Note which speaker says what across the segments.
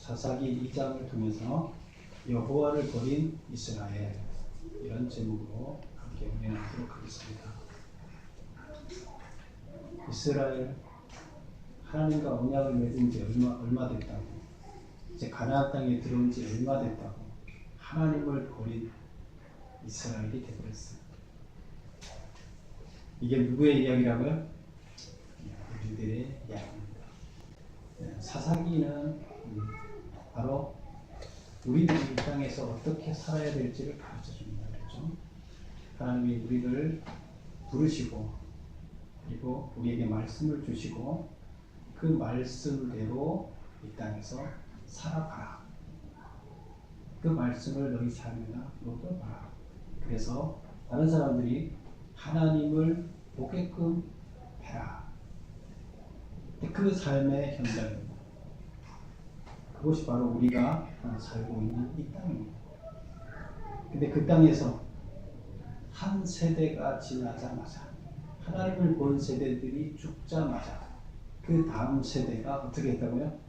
Speaker 1: 사사기 2장을 통해서 여호와를 버린 이스라엘, 이런 제목으로 함께 운행하도록 하겠습니다. 이스라엘, 하나님과 언약을 맺은 지 얼마 됐다고, 이제 가나안 땅에 들어온 지 얼마 됐다고 하나님을 버린 이스라엘이 되어버렸어요. 이게 누구의 이야기라고요? 우리들의 이야기입니다. 사사기는 바로 우리들이 이 땅에서 어떻게 살아야 될지를 가르쳐 줍니다. 그렇죠? 하나님이 우리를 부르시고, 그리고 우리에게 말씀을 주시고, 그 말씀대로 이 땅에서 살아가라. 그 말씀을 너희 삶에다 녹여봐라. 그래서 다른 사람들이 하나님을 보게끔 해라. 그 삶의 현장입니다. 그것이 바로 우리가 살고 있는 이 땅입니다. 근데 그 땅에서 한 세대가 지나자마자, 하나님을 본 세대들이 죽자마자 그 다음 세대가 어떻게 했다고요?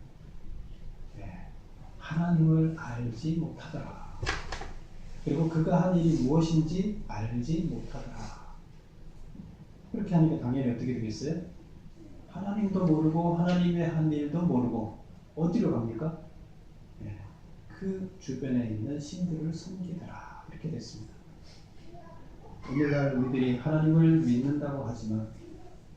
Speaker 1: 하나님을 알지 못하더라. 그리고 그가 한 일이 무엇인지 알지 못하더라. 그렇게 하니까 당연히 어떻게 되겠어요? 하나님도 모르고 하나님의 한 일도 모르고 어디로 갑니까? 그 주변에 있는 신들을 섬기더라. 이렇게 됐습니다. 오늘날 우리들이 하나님을 믿는다고 하지만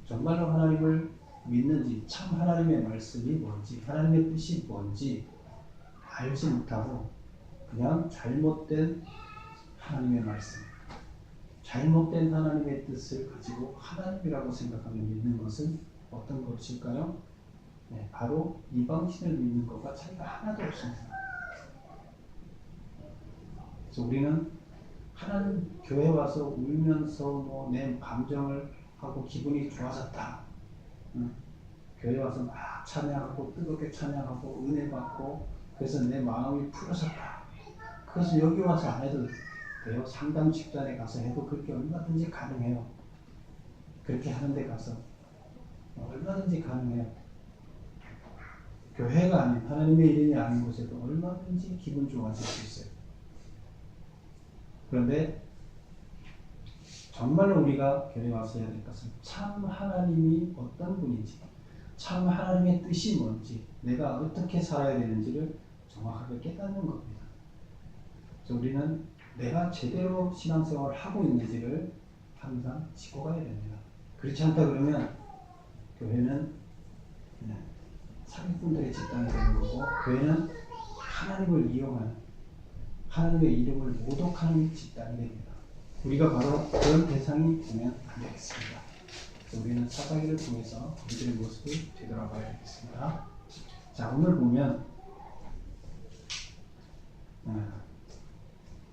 Speaker 1: 정말로 하나님을 믿는지, 참 하나님의 말씀이 뭔지, 하나님의 뜻이 뭔지 알지 못하고 그냥 잘못된 하나님의 말씀, 잘못된 하나님의 뜻을 가지고 하나님이라고 생각하며 믿는 것은 어떤 것일까요? 바로 이방신을 믿는 것과 차이가 하나도 없습니다. 그래서 우리는 하나님 교회 와서 울면서 내 감정을 하고 기분이 좋아졌다. 교회 와서 막 찬양하고 뜨겁게 찬양하고 은혜 받고 그래서 내 마음이 풀어졌다. 그래서 여기 와서 안 해도 돼요. 상담 집단에 가서 해도 그렇게 얼마든지 가능해요. 그렇게 하는 데 가서 얼마든지 가능해요. 교회가 아닌, 하나님의 이름이 아닌 곳에도 얼마든지 기분 좋아질 수 있어요. 그런데 정말로 우리가 교회에 와서 해야 될 것은 참 하나님이 어떤 분인지, 참 하나님의 뜻이 뭔지, 내가 어떻게 살아야 되는지를 정확하게 깨닫는 겁니다. 그래서 우리는 내가 제대로 신앙생활을 하고 있는지를 항상 짚고 가야 됩니다. 그렇지 않다 그러면 교회는 사기꾼들의 집단이 되는 거고, 교회는 하나님을 이용하는, 하나님의 이름을 모독하는 집단이 됩니다. 우리가 바로 그런 대상이 되면 안 되겠습니다. 우리는 사사기를 통해서 우리들의 모습을 되돌아봐야 되겠습니다. 자, 오늘 보면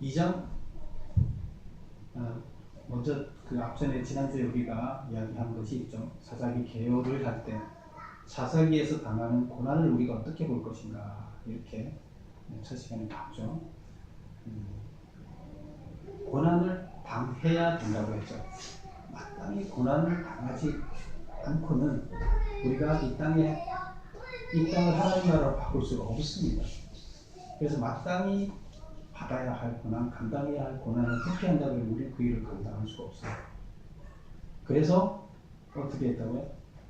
Speaker 1: 2장, 먼저 그 앞전에 지난주에 우리가 이야기한 것이 있죠. 사사기 개요를 할 때 사사기에서 당하는 고난을 우리가 어떻게 볼 것인가, 이렇게 첫 시간에 봤죠. 고난을 당해야 된다고 했죠. 마땅히 고난을 당하지 않고는 우리가 이 땅을 하나님 나라로 바꿀 수가 없습니다. 그래서 마땅히 받아야 할 고난, 감당해야 할 고난을 회피한다면 우리는 그 일을 감당할 수가 없어요. 그래서 어떻게 했다고요?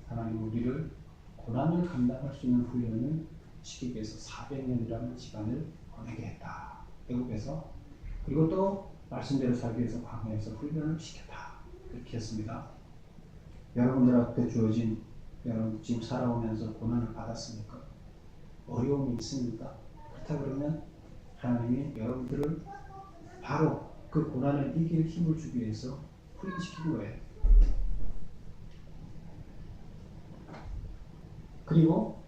Speaker 1: 하나님 우리를 고난을 감당할 수 있는 훈련을 시키기 위해서 400년이라는 시간을 보내게 했다. 애국에서. 그리고 또 말씀대로 살기 위해서 광야에서 훈련을 시켰다. 그렇게 했습니다. 여러분들 앞에 주어진, 여러분 지금 살아오면서 고난을 받았습니까? 어려움이 있습니까? 그렇다 그러면 하나님이 여러분들을 바로 그 고난을 이길 힘을 주기 위해서 훈련시킨 거예요. 그리고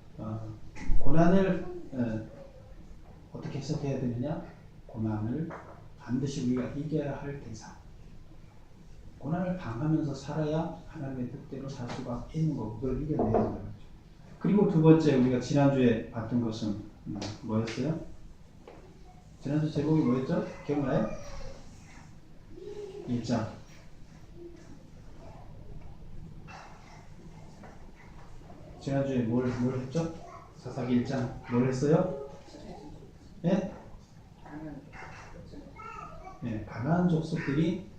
Speaker 1: 고난을 어떻게 해석해야 되느냐? 고난을 반드시 우리가 이겨야 할 대상. 고난을 당하면서 살아야 하나님의 뜻대로 살 수가 있는 거고, 그걸 이겨내야 된다는 거죠. 그리고 두 번째, 우리가 지난주에 봤던 것은 뭐였어요? 지난주 제목이 뭐였죠? 기억나요? 1장. 지난주에 뭘 했죠? 사사기 1장 뭘 했어요? 예? 예, 가나안 족속들이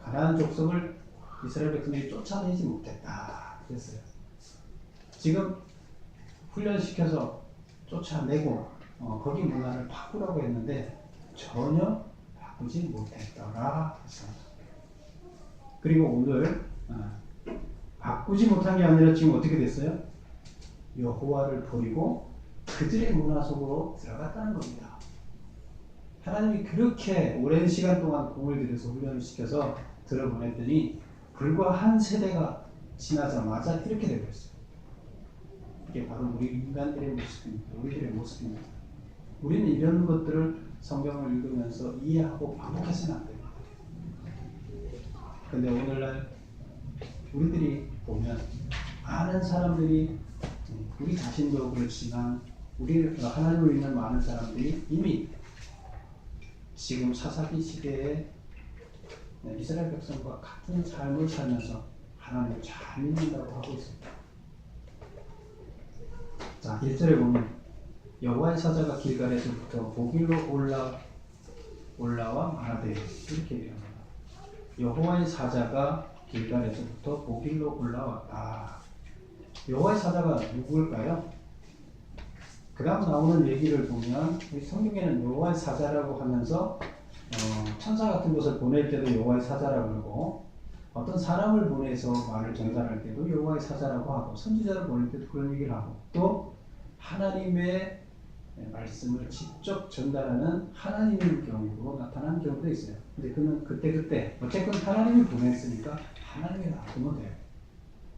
Speaker 1: 가나안 족속을 이스라엘 백성들이 쫓아내지 못했다 그랬어요. 지금 훈련시켜서 쫓아내고 거기 문화를 바꾸라고 했는데 전혀 바꾸지 못했더라 했습니다. 그리고 오늘 바꾸지 못한 게 아니라 지금 어떻게 됐어요? 여호와를 버리고 그들의 문화 속으로 들어갔다는 겁니다. 하나님이 그렇게 오랜 시간 동안 공을 들여서 훈련을 시켜서 들어보냈더니 불과 한 세대가 지나자마자 이렇게 되고 있어요. 이게 바로 우리 인간들의 모습입니다. 우리들의 모습입니다. 우리는 이런 것들을 성경을 읽으면서 이해하고 반복해서는 안 됩니다. 근데 오늘날 우리들이 보면 많은 사람들이 우리 자신도 그렇지만 우리 하나님을 믿는 많은 사람들이 이미 지금 사사기 시대에 이스라엘 백성과 같은 삶을 살면서 하나님을 잘 믿는다고 하고 있습니다. 자, 1절에 보면 여호와의 사자가 길갈에서부터 보길로 올라와 말하되 이렇게 얘기합니다. 여호와의 사자가 길갈에서부터 보길로 올라왔다. 여호와의 사자가 누구일까요? 그 다음 나오는 얘기를 보면 우리 성경에는 여호와의 사자라고 하면서 천사 같은 것을 보낼 때도 여호와의 사자라고 그러고 어떤 사람을 보내서 말을 전달할 때도 여호와의 사자라고 하고 선지자를 보낼 때도 그런 얘기를 하고 또 하나님의 말씀을 직접 전달하는 하나님의 경우로 나타나는 경우도 있어요. 근데 그는 그때 어쨌든 하나님이 보냈으니까 하나님이 놔두면 돼요.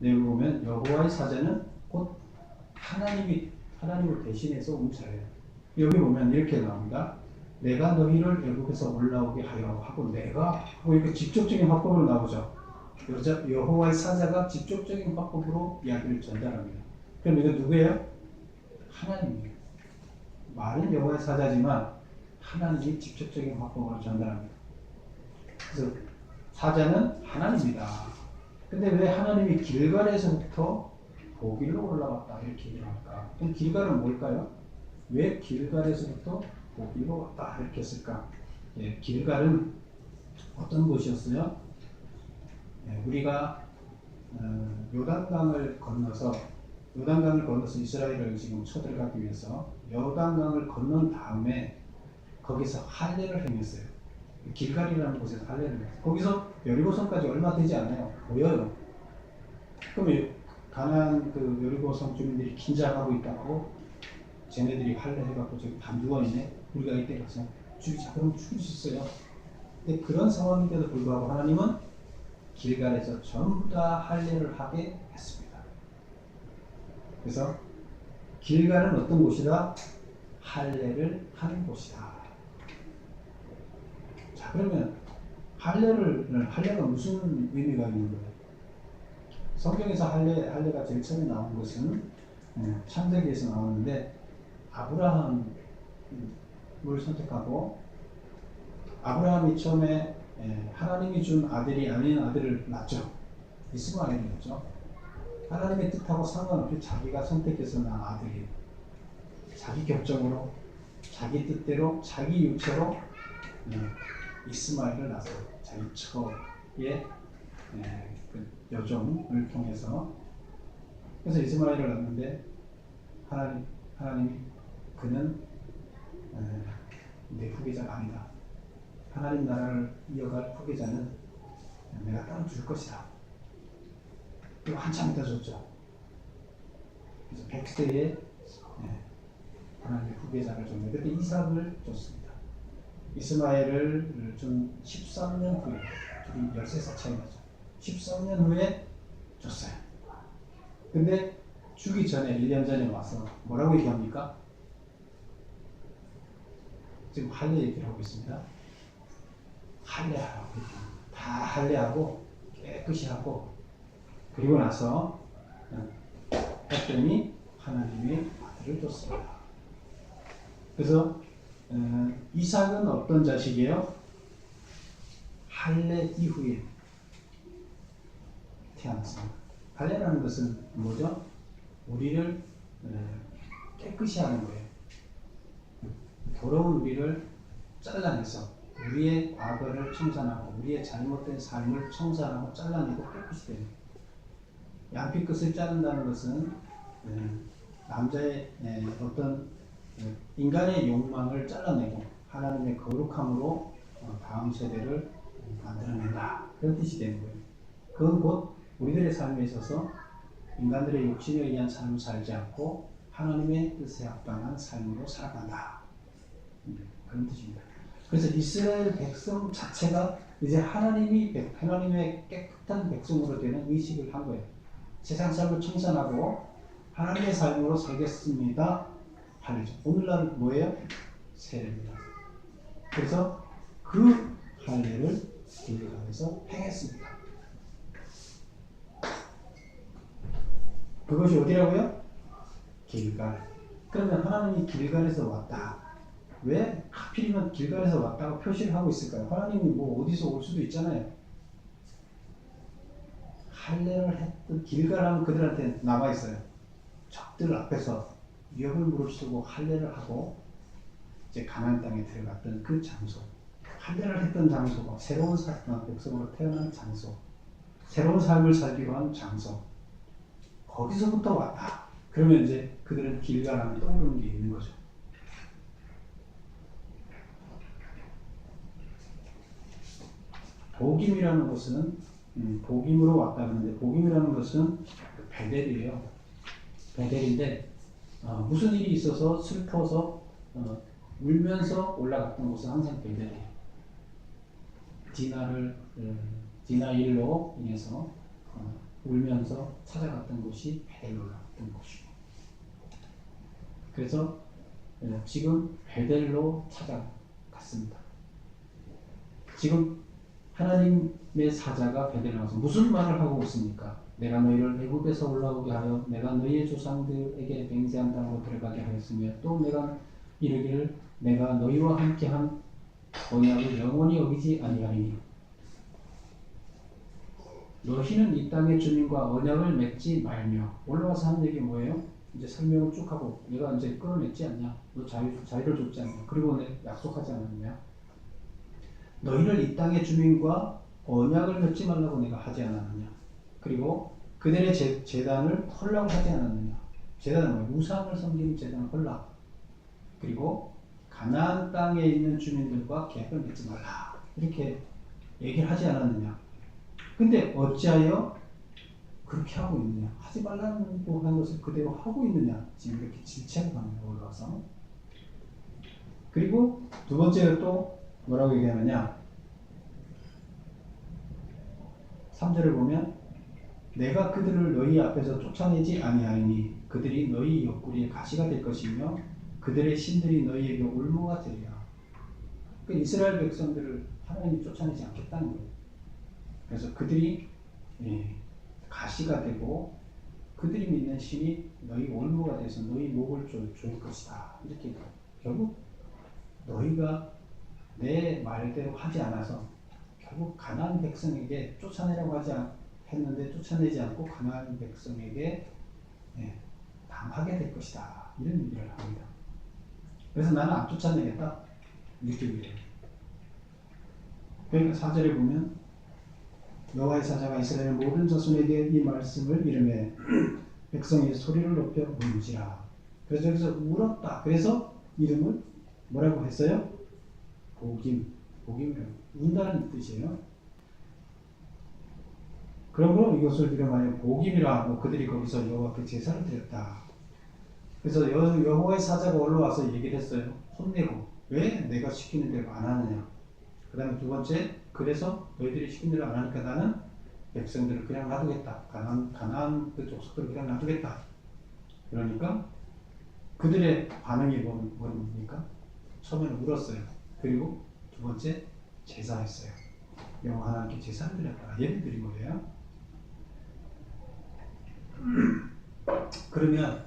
Speaker 1: 여기 보면 여호와의 사자는 곧 하나님을 대신해서 움차해요. 여기 보면 이렇게 나옵니다. 내가 너희를 애국에서 올라오게 하여 하고 내가 하고 이렇게 직접적인 화법으로 나오죠. 여호와의 사자가 직접적인 화법으로 이야기를 전달합니다. 그럼 이거 누구예요? 하나님이에요. 말은 여호와의 사자지만 하나님이 직접적인 화법으로 전달합니다. 그래서 사자는 하나님이다. 근데 왜 하나님이 길갈에서부터 보길로 올라왔다 이렇게 얘기할까? 그럼 길갈은 뭘까요? 왜 길갈에서부터 보길로 왔다 이렇게 했을까? 예, 길갈은 어떤 곳이었어요? 예, 우리가 요단강을 건너서 이스라엘을 지금 쳐들어가기 위해서 요단강을 건넌 다음에 거기서 할례를 행했어요. 길갈이라는 곳에서 할례를 했어요. 거기서 여리고성까지 얼마 되지 않아요. 보여요. 그럼 가나안 그 여리고성 주민들이 긴장하고 있다고 쟤네들이 할례 해갖고 저기 다 누워있네. 우리가 이때 가서 죽이자. 그럼 죽일 수 있어요. 근데 그런 상황인데도 불구하고 하나님은 길갈에서 전부 다 할례를 하게 했습니다. 그래서 길갈은 어떤 곳이다? 할례를 하는 곳이다. 자, 그러면 할례가 무슨 의미가 있는 거예요? 성경에서 할례가 제일 처음에 나온 것은 창세기에서 나오는데 아브라함을 선택하고 아브라함이 처음에 하나님이 준 아들이 아닌 아들을 낳죠. 이스마엘이었죠. 하나님의 뜻하고 상관없이 자기가 선택해서 낳은 아들이에요. 자기 결정으로 자기 뜻대로 자기 육체로 이스마엘을 낳았어요. 자기 처의 그 여종을 통해서. 그래서 이스마엘을 낳는데 하나님이 그는 내 후계자가 아니다. 하나님 나라를 이어갈 후계자는 내가 따로 줄 것이다. 그리고 한참 있다 줬죠. 그래서 100세에 하나님의 후계자를 줬는데 그때 이삭을 줬습니다. 이스마엘을 준 13년 후에 둘이 13살 차이 나죠. 13년 후에 줬어요. 근데 주기 전에 1년 전에 와서 뭐라고 얘기합니까? 지금 할례 얘기를 하고 있습니다. 할례하라고 얘기합니다. 다 할례하고 깨끗이 하고 그리고 나서 했더니 하나님이 아들을 줬습니다. 그래서 이삭은 어떤 자식이에요? 할례 이후에 태어났습니다. 할례라는 것은 뭐죠? 우리를 깨끗이 하는 거예요. 더러운 우리를 잘라내서 우리의 과거를 청산하고 우리의 잘못된 삶을 청산하고 잘라내고 깨끗이 되는 거예요. 양피 끝을 자른다는 것은 남자의 어떤 인간의 욕망을 잘라내고 하나님의 거룩함으로 다음 세대를 만들어낸다. 그런 뜻이 되는 거예요. 그건 곧 우리들의 삶에 있어서 인간들의 욕심에 의한 삶을 살지 않고 하나님의 뜻에 합당한 삶으로 살아간다. 그런 뜻입니다. 그래서 이스라엘 백성 자체가 이제 하나님의 깨끗한 백성으로 되는 의식을 한 거예요. 세상 삶을 청산하고 하나님의 삶으로 살겠습니다. 할례죠. 오늘날 뭐예요? 세례입니다. 그래서 그 할례를 길갈에서 행했습니다. 그것이 어디라고요? 길갈. 그러면 하나님이 길갈에서 왔다. 왜 하필이면 길갈에서 왔다고 표시를 하고 있을까요? 하나님이 뭐 어디서 올 수도 있잖아요. 할례를 했던 길갈하면 그들한테 남아있어요. 적들 앞에서 위협을 무릅쓰고 할례를 하고 이제 가나안 땅에 들어갔던 그 장소, 할례를 했던 장소가 새로운 백성으로 태어난 장소, 새로운 삶을 살기로 한 장소, 거기서부터 왔다. 그러면 이제 그들은 길갈하면 떠오르는 게 있는 거죠. 복임이라는 것은 복임으로 왔다 그러는데 복임이라는 것은 베델이에요. 베델인데 무슨 일이 있어서 슬퍼서 울면서 올라갔던 곳은 항상 베델이에요. 디나 일로 인해서 울면서 찾아갔던 곳이 베델로 올라갔던 곳이고, 그래서 지금 베델로 찾아갔습니다. 지금 하나님의 사자가 베델에 와서 무슨 말을 하고 있습니까? 내가 너희를 애굽에서 올라오게 하여 내가 너희의 조상들에게 맹세한 땅으로 들어가게 하였으며 또 내가 이르기를 내가 너희와 함께한 언약을 영원히 어기지 아니하리니 너희는 이 땅의 주민과 언약을 맺지 말며. 올라와서 하는 얘기 뭐예요? 이제 설명을 쭉 하고 내가 이제 끊어냈지 않냐? 너 자유를 줬지 않냐? 그리고 내 약속하지 않았냐? 너희를 이 땅의 주민과 언약을 맺지 말라고 내가 하지 않았느냐? 그리고 그들의 제단을 헐라고 하지 않았느냐? 제단은 뭐예요? 우상을 섬기는 제단을 헐라. 그리고 가나안 땅에 있는 주민들과 계약을 맺지 말라. 이렇게 얘기를 하지 않았느냐? 근데 어찌하여 그렇게 하고 있느냐? 하지 말라는 것을 그대로 하고 있느냐? 지금 이렇게 질책을 하는 거예요. 올라와서. 그리고 두 번째로 또 뭐라고 얘기하느냐? 3절을 보면 내가 그들을 너희 앞에서 쫓아내지 아니하리니 그들이 너희 옆구리에 가시가 될 것이며 그들의 신들이 너희에게 올무가 되리라. 그러니까 이스라엘 백성들을 하나님이 쫓아내지 않겠다는 거예요. 그래서 그들이 가시가 되고 그들이 믿는 신이 너희 올무가 돼서 너희 목을 조일 것이다. 이렇게 결국 너희가 내 말대로 하지 않아서 결국 가나안 백성에게 쫓아내라고 했는데 쫓아내지 않고 가나안 백성에게 당하게 될 것이다. 이런 얘기를 합니다. 그래서 나는 안 쫓아내겠다. 이렇게 얘기해요. 그러니까 4절에 보면 여호와의 사자가 이스라엘 모든 자손에게 이 말씀을 이르매 백성이 소리를 높여 울지라. 그래서 여기서 울었다. 그래서 이름을 뭐라고 했어요? 복임이라고. 운다는 뜻이에요. 그러므로 이것을 이름하여 복임이라 하고 그들이 거기서 여호와께 제사를 드렸다. 그래서 여호와의 사자가 올라와서 얘기를 했어요. 혼내고 왜 내가 시키는 대로 안 하느냐. 그 다음에 두 번째, 그래서 너희들이 시킨 대로 안 하니까 나는 백성들을 그냥 놔두겠다. 가나안 그 족속들을 그냥 놔두겠다. 그러니까 그들의 반응이 뭡니까? 처음에는 울었어요. 그리고 두 번째, 제사했어요. 여호와 하나님께 제사를 드렸다. 예배 드린 거예요. 그러면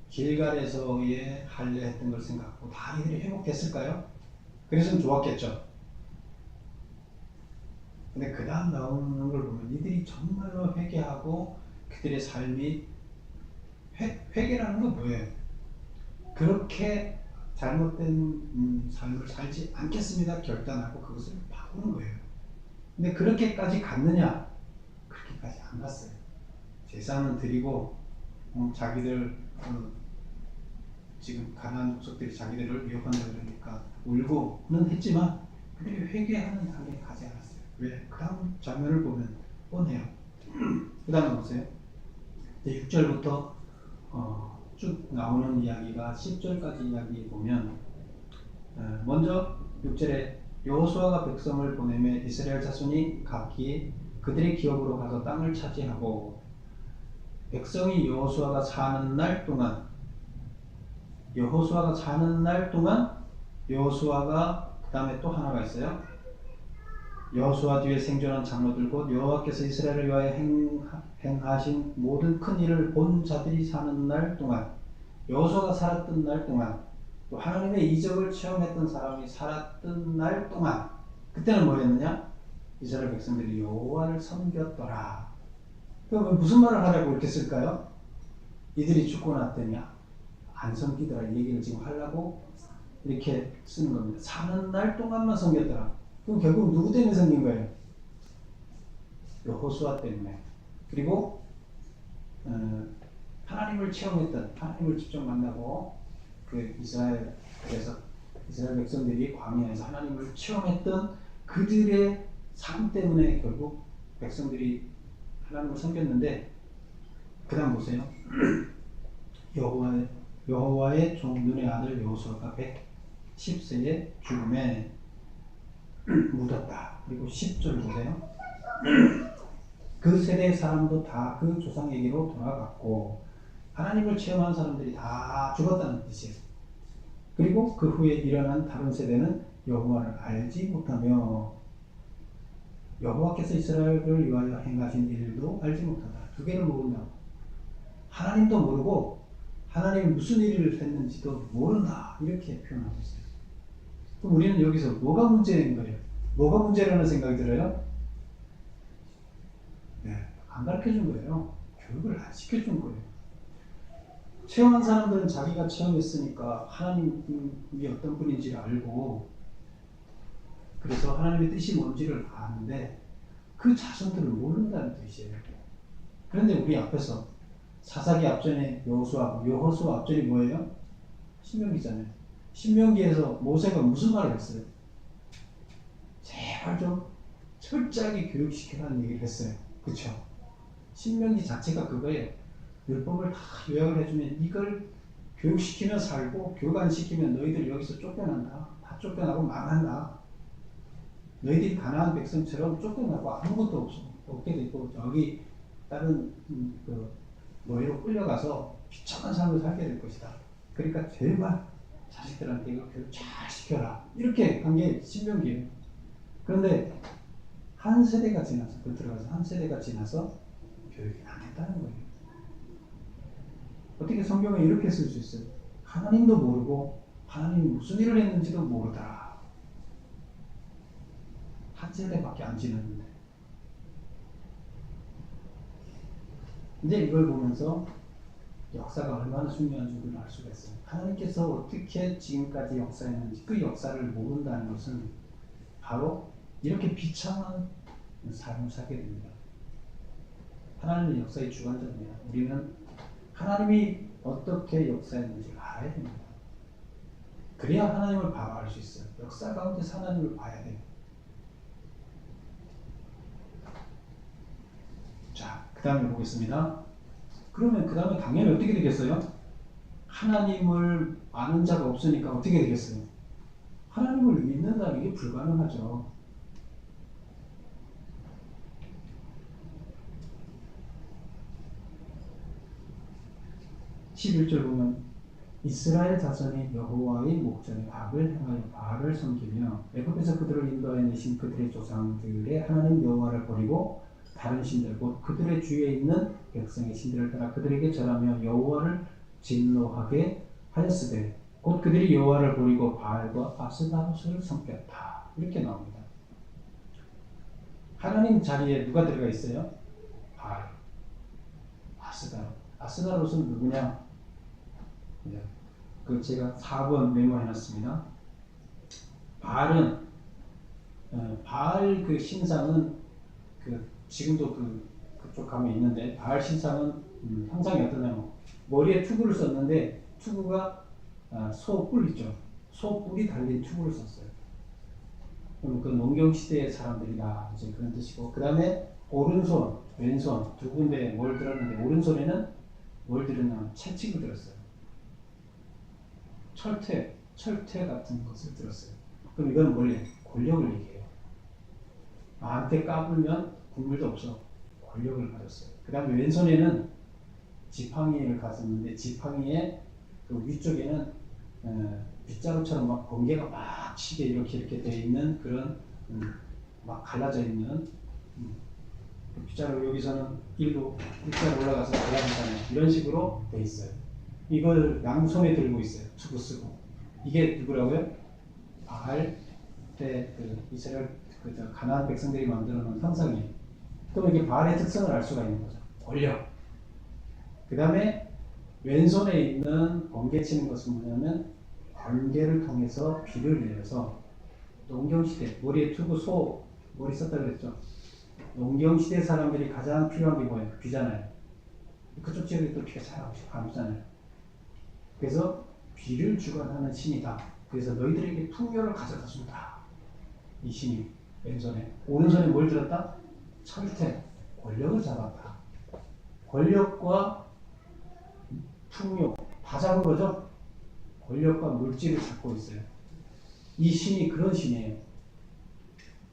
Speaker 1: 길갈에서의 할례했던 걸 생각하고 다 이들이 회복됐을까요? 그래서는 좋았겠죠. 근데 그 다음 나오는 걸 보면 이들이 정말로 회개하고 그들의 삶이 회개라는 건 뭐예요? 그렇게 잘못된 삶을 살지 않겠습니다 결단하고 그것을 바꾸는 거예요. 근데 그렇게까지 갔느냐? 그렇게까지 안 갔어요. 제사는 드리고 자기들 지금 가나안 족속들이 자기들을 위협한다 그러니까 울고는 했지만 그들이 회개하는 단계에 가지 않았어요. 왜? 그 다음 장면을 보면 뻔해요. 그 다음에 보세요. 6절부터 쭉 나오는 이야기가 10절까지 이야기 보면 먼저 6절에 여호수아가 백성을 보내며 이스라엘 자손이 각기 그들의 기업으로 가서 땅을 차지하고 백성이 여호수아가 사는 날 동안 여호수아가 그 다음에 또 하나가 있어요. 여호수아 뒤에 생존한 장로들 곧 여호와께서 이스라엘을 위하여 행하신 모든 큰 일을 본 자들이 사는 날 동안 여호수아가 살았던 날 동안 또 하나님의 이적을 체험했던 사람이 살았던 날 동안 그때는 뭐였느냐? 이스라엘 백성들이 여호와를 섬겼더라. 그럼 무슨 말을 하려고 이렇게 쓸까요? 이들이 죽고 났더니 안 섬기더라 이 얘기를 지금 하려고 이렇게 쓰는 겁니다. 사는 날 동안만 섬겼더라. 그럼 결국 누구 때문에 섬긴 거예요? 여호수아 때문에. 그리고 하나님을 체험했던, 하나님을 직접 만나고 그 이스라엘 백성들이 광야에서 하나님을 체험했던 그들의 삶 때문에 결국 백성들이 하나님을 섬겼는데 그 다음 보세요. 여호와의 종 눈의 아들 여호수아가 110세에 죽음에 묻었다. 그리고 10절 보세요. 그 세대의 사람도 다 그 조상에게로 돌아갔고 하나님을 체험한 사람들이 다 죽었다는 뜻이에요. 그리고 그 후에 일어난 다른 세대는 여호와를 알지 못하며 여호와께서 이스라엘을 위하여 행하신 일도 알지 못한다. 두 개를 모른다고. 하나님도 모르고 하나님이 무슨 일을 했는지도 모른다. 이렇게 표현하고 있어요. 그럼 우리는 여기서 뭐가 문제인 거예요? 뭐가 문제라는 생각이 들어요? 네, 안 가르쳐준 거예요. 교육을 안 시켜준 거예요. 체험한 사람들은 자기가 체험했으니까 하나님이 어떤 분인지를 알고 그래서 하나님의 뜻이 뭔지를 아는데 그 자손들은 모른다는 뜻이에요. 그런데 우리 앞에서 사사기 앞전에 여호수아 앞전이 뭐예요? 신명기잖아요. 신명기에서 모세가 무슨 말을 했어요? 제발 좀 철저하게 교육시키라는 얘기를 했어요. 그렇죠? 신명기 자체가 그거예요. 율법을 다 요약을 해주면 이걸 교육시키면 살고 교육 안 시키면 너희들 여기서 쫓겨난다. 다 쫓겨나고 망한다. 너희들이 가나안 백성처럼 쫓겨나고 아무것도 없게 되고 여기 다른 노예로 끌려가서 비참한 삶을 살게 될 것이다. 그러니까 제발 자식들한테 이거 교육 잘 시켜라. 이렇게 한 게 신명기예요. 그런데 한 세대가 지나서 교육이 안 됐다는 거예요. 어떻게 성경을 이렇게 쓸 수 있어요? 하나님도 모르고 하나님이 무슨 일을 했는지도 모르더라. 한 세대밖에 안 지났는데. 이제 이걸 보면서 역사가 얼마나 중요한 줄을 알 수가 있어요. 하나님께서 어떻게 지금까지 역사했는지 그 역사를 모른다는 것은 바로 이렇게 비참한 삶을 살게 됩니다. 하나님은 역사의 주관자입니다. 우리는 하나님이 어떻게 역사했는지 알아야 됩니다. 그래야 하나님을 바로 알 수 있어요. 역사 가운데서 하나님을 봐야 돼요. 자, 그 다음에 보겠습니다. 그러면 그 다음에 당연히 어떻게 되겠어요? 하나님을 아는 자가 없으니까 어떻게 되겠어요? 하나님을 믿는다는 게 불가능하죠. (11절) 보면 이스라엘 자손이 여호와의 목전에 악을 행하여 바알을 섬기며 애굽에서 그들을 인도하여 내신 그들의 조상들의 하나님 여호와를 버리고 다른 신들 곧 그들의 주위에 있는 백성의 신들을 따라 그들에게 절하며 여호와를 진노하게 하였으되 곧 그들이 여호와를 버리고 바알과 아스다롯을 섬겼다. 이렇게 나옵니다. 하나님 자리에 누가 들어가 있어요? 바알, 아스다롯. 아스다롯은 누구냐? 그 제가 4번 메모해놨습니다. 바알은 바알 그 신상은 그 지금도 그쪽 가면 있는데 바알 신상은 형상이 어떠냐면 머리에 투구를 썼는데 투구가 소 뿔 있죠. 소 뿔이 달린 투구를 썼어요. 그럼 그 농경 시대의 사람들이다 이제 그런 뜻이고 그 다음에 오른손, 왼손 두 군데 뭘 들었는데 오른손에는 뭘 들었냐면 채찍을 들었어요. 철퇴 같은 것을 들었어요. 그럼 이건 원래 권력을 얘기해요. 나한테 까불면 국물도 없어. 권력을 가졌어요. 그 다음에 왼손에는 지팡이를 가졌는데 지팡이의 그 위쪽에는 빗자루처럼 막 번개가 막 치게 이렇게 되어 있는 그런 막 갈라져 있는 빗자루 여기서는 일로 올라가서 갈라지잖아요. 이런 식으로 되어 있어요. 이걸 양손에 들고 있어요. 투구 쓰고. 이게 누구라고요? 바알 때 그 이스라엘 가나안 백성들이 만들어 놓은 형상이에요. 그럼 이게 바알의 특성을 알 수가 있는 거죠. 권력. 그 다음에 왼손에 있는 번개 치는 것은 뭐냐면 번개를 통해서 비를 내려서 농경시대 머리에 투구 소 머리 썼다 그랬죠. 농경시대 사람들이 가장 필요한 게 뭐예요? 비잖아요. 그쪽 지역에 또 비가 잘 안 오잖아요. 그래서 비를 주관하는 신이다. 그래서 너희들에게 풍요를 가져다 준다. 이 신이 왼손에. 오른손에 뭘 들었다? 철퇴, 권력을 잡았다. 권력과 풍요 다 잡은 거죠. 권력과 물질을 잡고 있어요. 이 신이 그런 신이에요.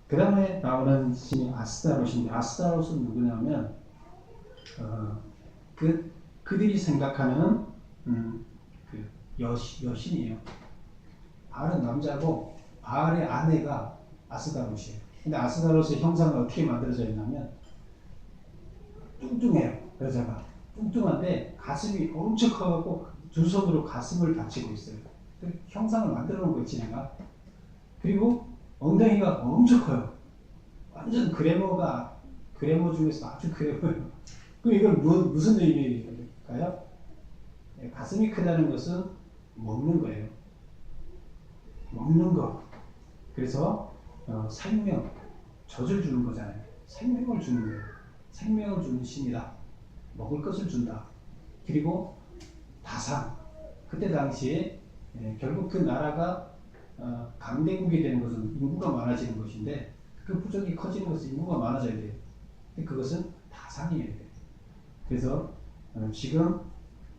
Speaker 1: 그 다음에 나오는 신이 아스타롯인데 아스타롯은 누구냐면 그들이 생각하는 그 여신이에요. 바알은 남자고 바알의 아내가 아스다롯이에요. 근데 아스다롯의 형상은 어떻게 만들어져 있냐면 뚱뚱해요. 여자가 뚱뚱한데 가슴이 엄청 커갖고 두 손으로 가슴을 받치고 있어요. 그 형상을 만들어 놓은 거지 내가. 그리고 엉덩이가 엄청 커요. 완전 그래머 중에서 아주 그래머예요. 그럼 이건 무슨 의미일까요? 가슴이 크다는 것은 먹는 거예요. 먹는 거. 그래서 생명, 젖을 주는 거잖아요. 생명을 주는 거예요. 생명을 주는 신이다. 먹을 것을 준다. 그리고 다산. 그때 당시에 결국 그 나라가 강대국이 되는 것은 인구가 많아지는 것인데 그 부족이 커지는 것은 인구가 많아져야 돼요. 그것은 다산이에요. 그래서 지금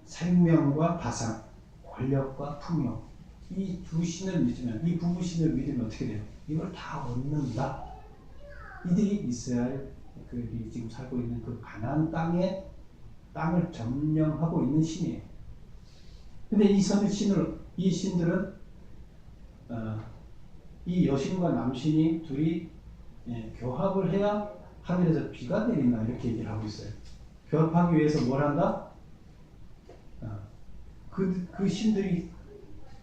Speaker 1: 생명과 다산, 권력과 풍요 이 두 신을 믿으면 이 부부 신을 믿으면 어떻게 돼요? 이걸 다 얻는다. 이들이 이스라엘 그들이 지금 살고 있는 그 가나안 땅을 점령하고 있는 신이에요. 근데 이 신들은 이 여신과 남신이 둘이 교합을 해야 하늘에서 비가 내린다 이렇게 얘기를 하고 있어요. 교합하기 위해서 뭘 한다? 그 신들이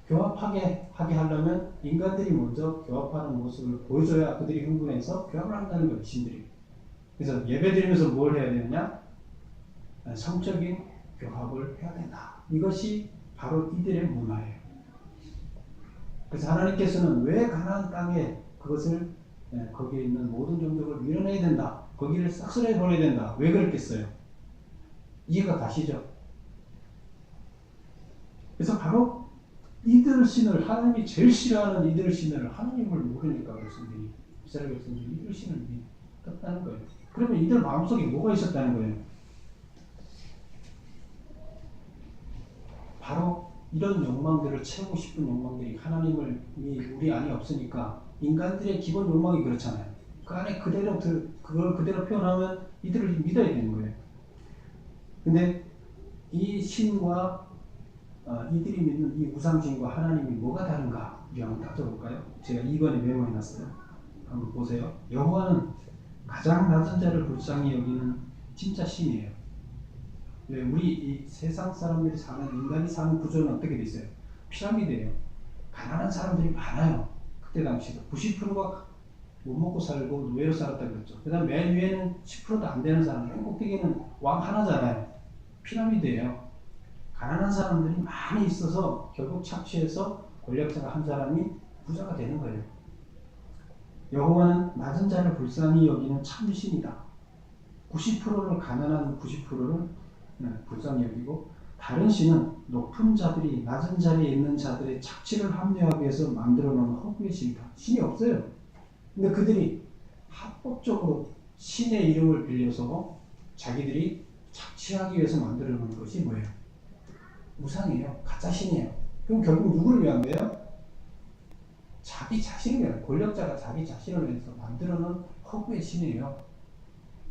Speaker 1: 교합하게 하려면 인간들이 먼저 교합하는 모습을 보여줘야 그들이 흥분해서 교합을 한다는 거예요. 신들이. 그래서 예배드리면서 뭘 해야 되느냐? 성적인 교합을 해야 된다. 이것이 바로 이들의 문화예요. 그래서 하나님께서는 왜 가나안 땅에 그것을 거기에 있는 모든 종족을 밀어내야 된다. 거기를 싹쓸이 보내야 된다. 왜 그랬겠어요? 이해가 가시죠? 그래서 바로 이들 신을 하나님이 제일 싫어하는 이들 신을 하나님을 모르니까 그렇습니다. 이스라엘 백성들이 이들 신을 믿었다는 거예요. 그러면 이들 마음속에 뭐가 있었다는 거예요? 바로 이런 욕망들을 채우고 싶은 욕망들이 하나님을 우리 안에 없으니까 인간들의 기본 욕망이 그렇잖아요. 그 안에 그걸 그대로 표현하면 이들을 믿어야 되는 거예요. 근데 이 신과 이들이 믿는 이 우상신과 하나님이 뭐가 다른가? 우리 한번 따져볼까요? 제가 2번에 메모해놨어요. 한번 보세요. 여호와는 가장 낮은 자를 불쌍히 여기는 진짜 신이에요. 왜 우리 이 세상 사람들이 인간이 사는 구조는 어떻게 돼 있어요? 피라미드예요. 가난한 사람들이 많아요. 그때 당시도 90%가 못 먹고 살고 노예로 살았다 그랬죠. 그 다음 맨 위에는 10%도 안 되는 사람, 맨 꼭대기는 왕 하나잖아요. 피라미드예요. 가난한 사람들이 많이 있어서 결국 착취해서 권력자가 한 사람이 부자가 되는 거예요. 여호와는 낮은 자를 불쌍히 여기는 참신이다. 90%를 가난한 90%를 불쌍히 여기고 다른 신은 높은 자들이 낮은 자리에 있는 자들의 착취를 합리화하기 위해서 만들어 놓은 허구의 신이다. 신이 없어요. 근데 그들이 합법적으로 신의 이름을 빌려서 자기들이 착취하기 위해서 만들어 놓은 것이 뭐예요? 우상이에요. 가짜 신이에요. 그럼 결국 누구를 위한 거예요? 자기 자신을 위한, 권력자가 자기 자신을 위해서 만들어 놓은 허구의 신이에요.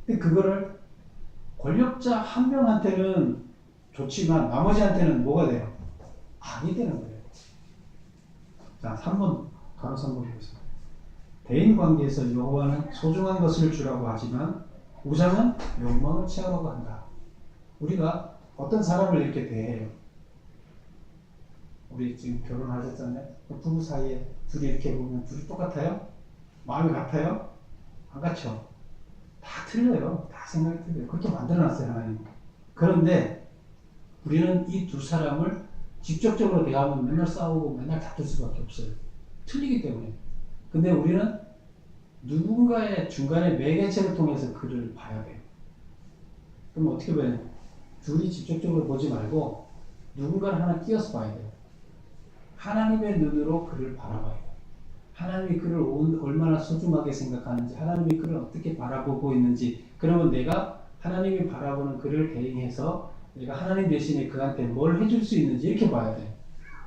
Speaker 1: 근데 그거를 권력자 한 명한테는 좋지만 나머지한테는 뭐가 돼요? 악이 되는 거예요. 자, 3번 바로 3번 보겠습니다. 대인 관계에서 여호와는 소중한 것을 주라고 하지만 우상은 욕망을 채우라고 한다. 우리가 어떤 사람을 이렇게 대해요. 우리 지금 결혼하셨잖아요. 부부 사이에 둘이 이렇게 보면 둘이 똑같아요? 마음이 같아요? 안 같죠? 다 틀려요. 다 생각이 틀려요. 그렇게 만들어놨어요, 하나님. 그런데 우리는 이 두 사람을 직접적으로 대하면 맨날 싸우고 맨날 다툴 수밖에 없어요. 틀리기 때문에. 근데 우리는 누군가의 중간에 매개체를 통해서 그를 봐야 돼요. 그럼 어떻게 봐요? 둘이 직접적으로 보지 말고 누군가를 하나 끼워서 봐야 돼요. 하나님의 눈으로 그를 바라봐야 돼요. 하나님이 그를 얼마나 소중하게 생각하는지, 하나님이 그를 어떻게 바라보고 있는지, 그러면 내가 하나님이 바라보는 그를 대응해서 내가 하나님 대신에 그한테 뭘 해줄 수 있는지 이렇게 봐야 돼요.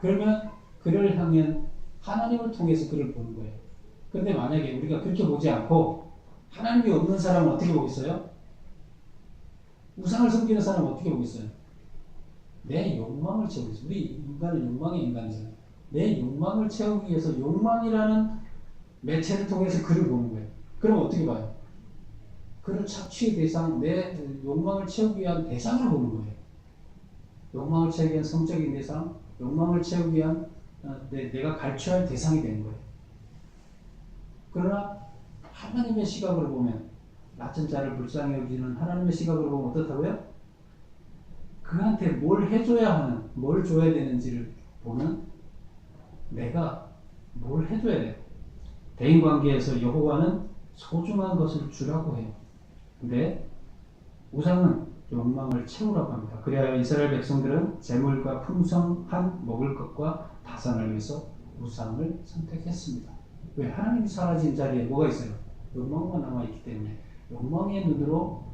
Speaker 1: 그러면 그를 향한 하나님을 통해서 그를 보는 거예요. 그런데 만약에 우리가 그렇게 보지 않고 하나님이 없는 사람은 어떻게 보겠어요? 우상을 섬기는 사람은 어떻게 보겠어요? 내 욕망을 채우기 위해서. 우리 인간은 욕망의 인간이잖아요. 내 욕망을 채우기 위해서 욕망이라는 매체를 통해서 그를 보는 거예요. 그럼 어떻게 봐요? 그를 착취의 대상, 내 욕망을 채우기 위한 대상을 보는 거예요. 욕망을 채우기 위한 성적인 대상, 욕망을 채우기 위한 내가 갈취할 대상이 되는 거예요. 그러나 하나님의 시각으로 보면, 낮은 자를 불쌍히 여기는 하나님의 시각으로 보면 어떻다고요? 그한테 뭘 해줘야 하는, 뭘 줘야 되는지를 보면 내가 뭘 해줘야 돼요. 대인관계에서 여호와는 소중한 것을 주라고 해요. 근데 우상은 욕망을 채우라고 합니다. 그래야 이스라엘 백성들은 재물과 풍성한 먹을 것과 다산을 위해서 우상을 선택했습니다. 왜? 하나님이 사라진 자리에 뭐가 있어요? 욕망만 남아있기 때문에 욕망의 눈으로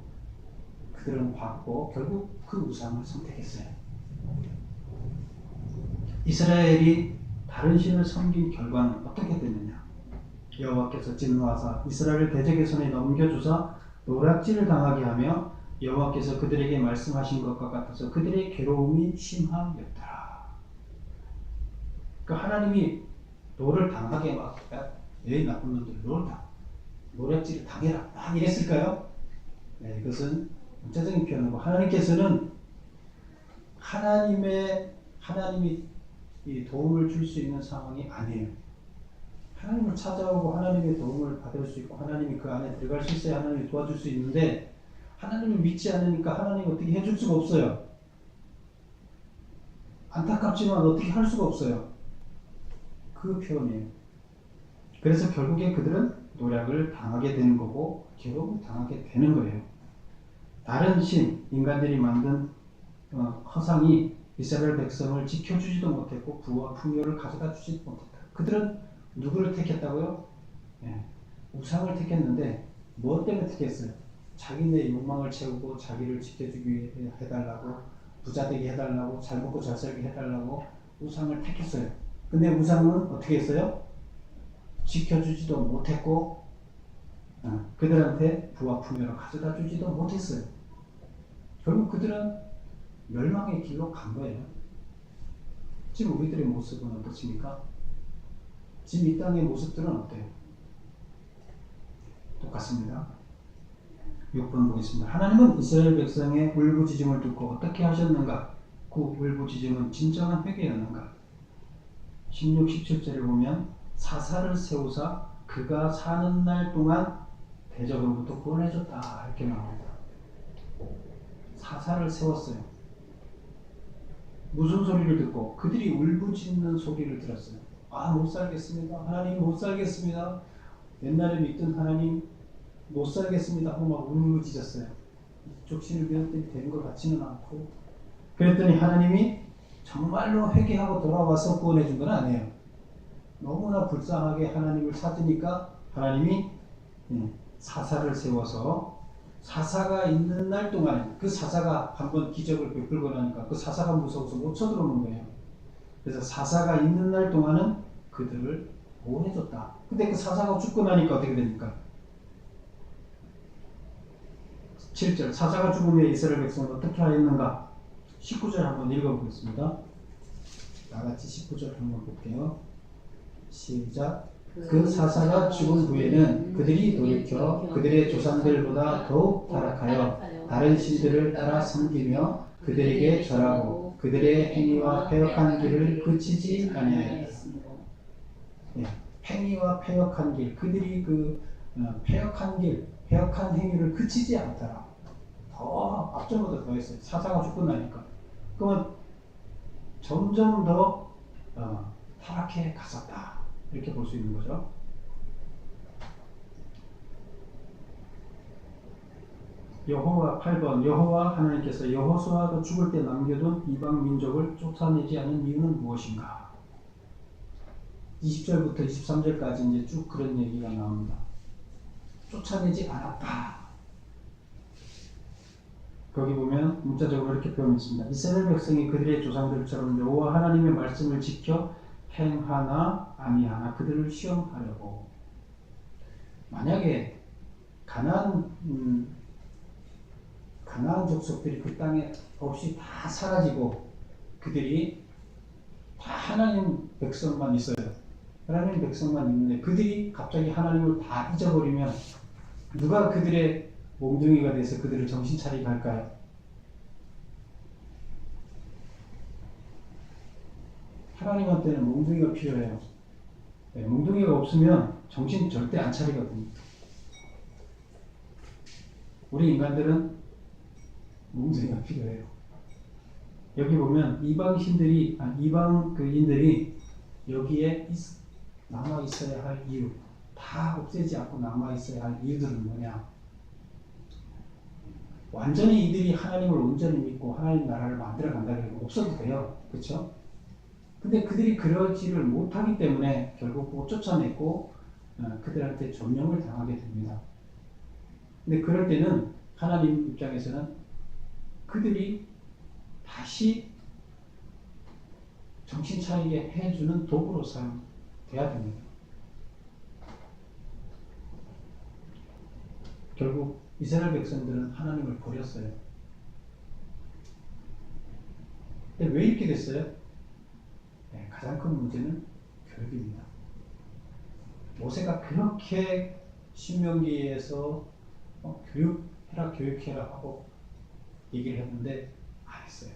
Speaker 1: 그들은 봤고 결국 그 우상을 선택했어요. 이스라엘이 다른 신을 섬긴 결과는 어떻게 됐느냐? 여호와께서 진노하사 이스라엘을 대적의 손에 넘겨주사 노략질을 당하게 하며 여호와께서 그들에게 말씀하신 것과 같아서 그들의 괴로움이 심하였더라. 그러니까 하나님이 노를 당하게 막 내 나쁜 놈들 노략질을 당해라 막 이랬을까요? 네, 이것은 문자적인 표현이고 하나님께서는 하나님이 이 도움을 줄 수 있는 상황이 아니에요. 하나님을 찾아오고 하나님의 도움을 받을 수 있고 하나님이 그 안에 들어갈 수 있어야 하나님이 도와줄 수 있는데 하나님을 믿지 않으니까 하나님이 어떻게 해줄 수가 없어요. 안타깝지만 어떻게 할 수가 없어요. 그 표현이에요. 그래서 결국에 그들은 노략을 당하게 되는 거고 괴로움을 당하게 되는 거예요. 다른 신, 인간들이 만든 허상이 이스라엘 백성을 지켜주지도 못했고 부와 풍요를 가져다 주지도 못했다. 그들은 누구를 택했다고요? 네, 우상을 택했는데 무엇 때문에 택했어요? 자기네 욕망을 채우고 자기를 지켜주기 위해 해달라고, 부자 되게 해달라고, 잘 먹고 잘 살게 해달라고 우상을 택했어요. 근데 우상은 어떻게 했어요? 지켜주지도 못했고 그들한테 부와 풍요를 가져다 주지도 못했어요. 결국 그들은 멸망의 길로 간 거예요. 지금 우리들의 모습은 어떻습니까? 지금 이 땅의 모습들은 어때요? 똑같습니다. 6번 보겠습니다. 하나님은 이스라엘 백성의 울부짖음을 듣고 어떻게 하셨는가? 그 울부짖음은 진정한 회개였는가? 16, 17절을 보면 사사를 세우사 그가 사는 날 동안 대적으로부터 구원해줬다 이렇게 나옵니다. 사사를 세웠어요. 무슨 소리를 듣고 그들이 울부짖는 소리를 들었어요. 아, 못 살겠습니다. 하나님 못 살겠습니다. 옛날에 믿던 하나님 못 살겠습니다 하고 막 울부짖었어요. 이쪽 신을 믿었더니 되는 것 같지는 않고. 그랬더니 하나님이 정말로 회개하고 돌아와서 구원해 준 건 아니에요. 너무나 불쌍하게 하나님을 찾으니까 하나님이 사사를 세워서 사사가 있는 날 동안에 그 사사가 한번 기적을 베풀고 나니까 그 사사가 무서워서 못 쳐들어오는 거예요. 그래서 사사가 있는 날 동안은 그들을 보호해줬다. 근데 그 사사가 죽고 나니까 어떻게 됩니까? 7절 사사가 죽은 후에 이스라엘 백성은 어떻게 하였는가? 19절 한번 읽어보겠습니다. 다같이 19절 한번 볼게요. 시작. 그 사사가 죽은 후에는 그들이 돌이켜 그들의 조상들보다 더욱 타락하여 다른 신들을 따라 섬기며 그들에게 절하고 그들의 행위와 패역한 길을 그치지 아니하였다. 행위와 패역한 길, 그들이 그 패역한 길, 패역한 행위를 그치지 않더라. 더 앞전보다 더 했어요. 사사가 죽고 나니까. 그러면 점점 더 타락해 갔었다. 이렇게 볼 수 있는 거죠. 여호와 8번 여호와 하나님께서 여호수아가 죽을 때 남겨둔 이방 민족을 쫓아내지 않은 이유는 무엇인가? 20절부터 23절까지 이제 쭉 그런 얘기가 나옵니다. 쫓아내지 않았다. 거기 보면 문자적으로 이렇게 표현했습니다. 이스라엘 백성이 그들의 조상들처럼 여호와 하나님의 말씀을 지켜 행하나 아니하나 그들을 시험하려고. 만약에 가나안 족속들이 그 땅에 없이 다 사라지고 그들이 다 하나님 백성만 있어요. 하나님 백성만 있는데 그들이 갑자기 하나님을 다 잊어버리면 누가 그들의 몽둥이가 돼서 그들을 정신 차리게 할까요? 하나님한테는 몽둥이가 필요해요. 네, 몽둥이가 없으면 정신 절대 안 차리거든요. 우리 인간들은 몽둥이가 필요해요. 여기 보면 이방인들이 여기에 남아 있어야 할 이유, 다 없애지 않고 남아 있어야 할 이유들은 뭐냐? 완전히 이들이 하나님을 온전히 믿고 하나님 나라를 만들어 간다면 없어도 돼요. 그렇죠? 근데 그들이 그러지를 못하기 때문에 결국 못 쫓아냈고 그들한테 점령을 당하게 됩니다. 근데 그럴 때는 하나님 입장에서는 그들이 다시 정신 차리게 해주는 도구로 사용돼야 됩니다. 결국 이스라엘 백성들은 하나님을 버렸어요. 근데 왜 이렇게 됐어요? 네, 가장 큰 문제는 교육입니다. 모세가 그렇게 신명기에서 교육해라 하고 얘기를 했는데 안 했어요.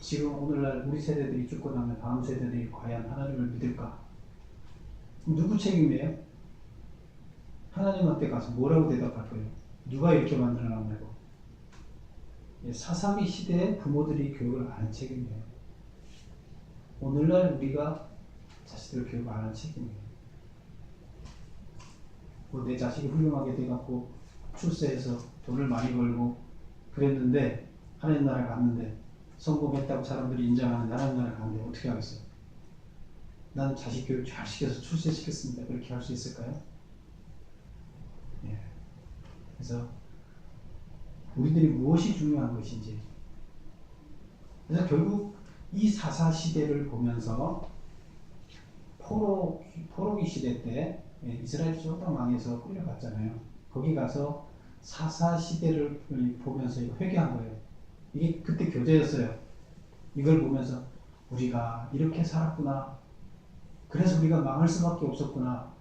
Speaker 1: 지금 오늘날 우리 세대들이 죽고 나면 다음 세대들이 과연 하나님을 믿을까? 누구 책임이에요? 하나님한테 가서 뭐라고 대답할 거예요? 누가 이렇게 만들어놨냐고. 사사기 시대의 부모들이 교육을 안 한 책임이에요. 오늘날 우리가 자식들 교육을 안 한 책임이에요. 내 자식이 훌륭하게 돼갖고 출세해서 돈을 많이 벌고 그랬는데 하나님 나라 갔는데 성공했다고 사람들이 인정하는데 하나님 나라 갔는데 어떻게 하겠어요? 난 자식 교육 잘 시켜서 출세시켰습니다. 그렇게 할 수 있을까요? 예. 그래서 우리들이 무엇이 중요한 것인지. 그래서 결국 이 사사 시대를 보면서 포로기 시대 때 이스라엘이 쫓아 망해서 끌려갔잖아요. 거기 가서 사사 시대를 보면서 회개한 거예요. 이게 그때 교재였어요. 이걸 보면서 우리가 이렇게 살았구나. 그래서 우리가 망할 수밖에 없었구나.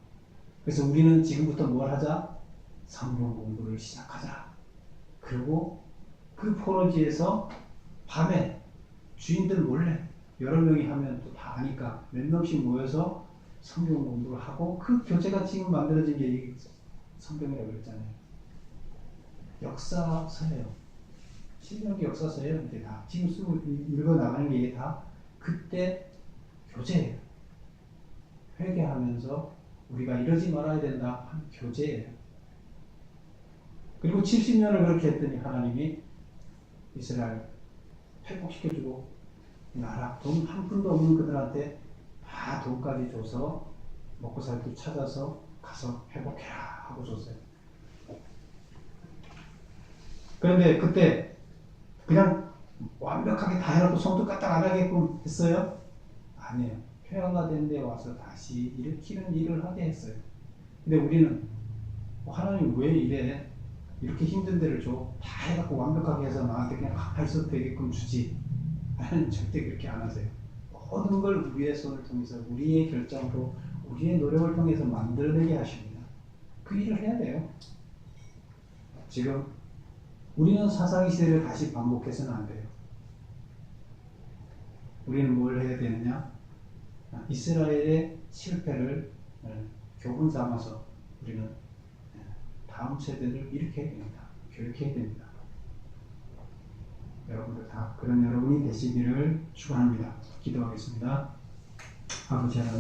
Speaker 1: 그래서 우리는 지금부터 뭘 하자? 성경 공부를 시작하자. 그리고 그 포로지에서 밤에 주인들 몰래 여러 명이 하면 또 다 아니까 몇 명씩 모여서 성경 공부를 하고 그 교재가 지금 만들어진 게 성경이라고 그랬잖아요. 역사서예요. 신명기 역사서예요. 이게 다 지금 쓰고 읽어 나가는 게 이게 다 그때 교재예요. 회개하면서 우리가 이러지 말아야 된다 한 교재예요. 그리고 70년을 그렇게 했더니 하나님이 이스라엘 회복시켜주고 나라 돈 한 푼도 없는 그들한테 다 돈까지 줘서 먹고 살 길 찾아서 가서 회복해라 하고 줬어요. 그런데 그때 그냥 완벽하게 다 해놓고 손도 까딱 안 하게끔 했어요? 아니에요. 폐허가 된 데 와서 다시 일으키는 일을 하게 했어요. 근데 우리는 하나님 왜 이래? 이렇게 힘든 데를 줘? 다 해갖고 완벽하게 해서 나한테 그냥 할 수 되게끔 주지. 하나님 절대 그렇게 안 하세요. 모든 걸 우리의 손을 통해서 우리의 결정으로 우리의 노력을 통해서 만들어내게 하십니다. 그 일을 해야 돼요. 지금 우리는 사사기 시대를 다시 반복해서는 안 돼요. 우리는 뭘 해야 되느냐? 이스라엘의 실패를 교훈 삼아서 우리는 다음 세대를 일으켜야 됩니다. 교육해야 됩니다. 여러분들 다 그런 여러분이 되시기를 축원합니다. 기도하겠습니다. 아버지 하나님